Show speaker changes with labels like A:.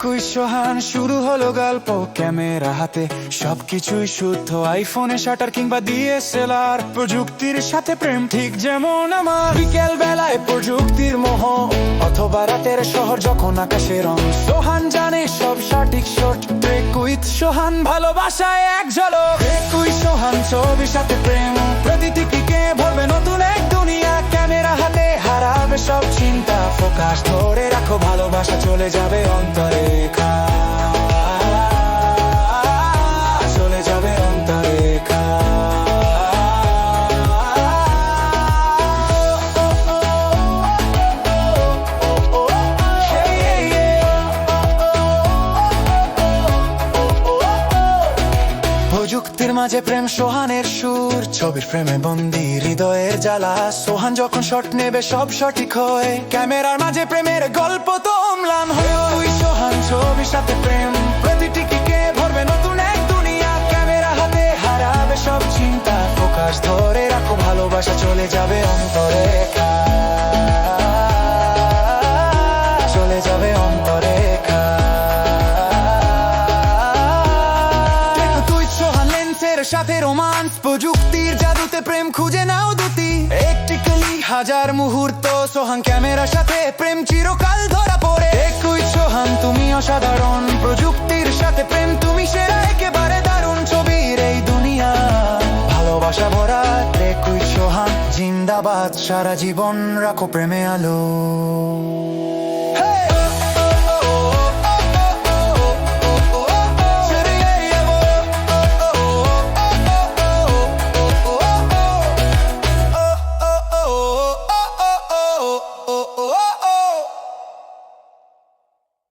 A: একুশ সোহান শুরু হলো গল্প, ক্যামেরা হাতে সবকিছুই শুদ্ধ, আইফোনে শাটার কিংবা ডিএসএলআর। প্রযুক্তির সাথে প্রেম ঠিক যেমন আমার বিকেল বেলায় প্রযুক্তির মোহ, অথবা রাতের শহর যখন আকাশে রং। সোহান জানে সব সঠিক শট, ট্রেক উইথ সোহান ভালোবাসায় এক ঝলক। একুশ সোহান ছবির সাথে প্রেম, প্রতিটি ক্লিকে ভরবে নতুন এক দুনিয়া। ক্যামেরা হাতে হারাবে সব চিন্তা, ফোকাস ধরে রাখো, ভালোবাসা চলে যাবে অন্তরেখা, চলে যাবে অন্তরেখা। প্রযুক্তির মাঝে প্রেম সোহানের সুর, ছবির প্রেমে বন্দি হৃদয়ের জ্বালা। সোহান যখন শট নেবে সব সঠিক হয়, ক্যামেরার মাঝে প্রেমের গল্প তো অম্লান হয়। ওই সোহান ছবির সাথে প্রেম, প্রতিটি ক্লিকে ভরবে নতুন এক দুনিয়া। ক্যামেরা হাতে হারাবে সব চিন্তা, ফোকাস ধরে রাখো, ভালোবাসা চলে যাবে অন্তরেখা, চলে যাবে অন্তরেখা। সাথে রোমান্স, প্রযুক্তির জাদুতে প্রেম খুঁজে নাও দুটি। একটি ক্লিক হাজার মুহূর্ত, সোহান ক্যামেরার সাথে প্রেম চিরকাল ধরা পড়ে। একুশ সোহান তুমি অসাধারণ, প্রযুক্তির সাথে প্রেম তুমি সেরা, একেবারে দারুণ ছবির এই দুনিয়া, ভালোবাসা ভরা। একুশ সোহান জিন্দাবাদ, সারা জীবন রাখো প্রেমে আলো।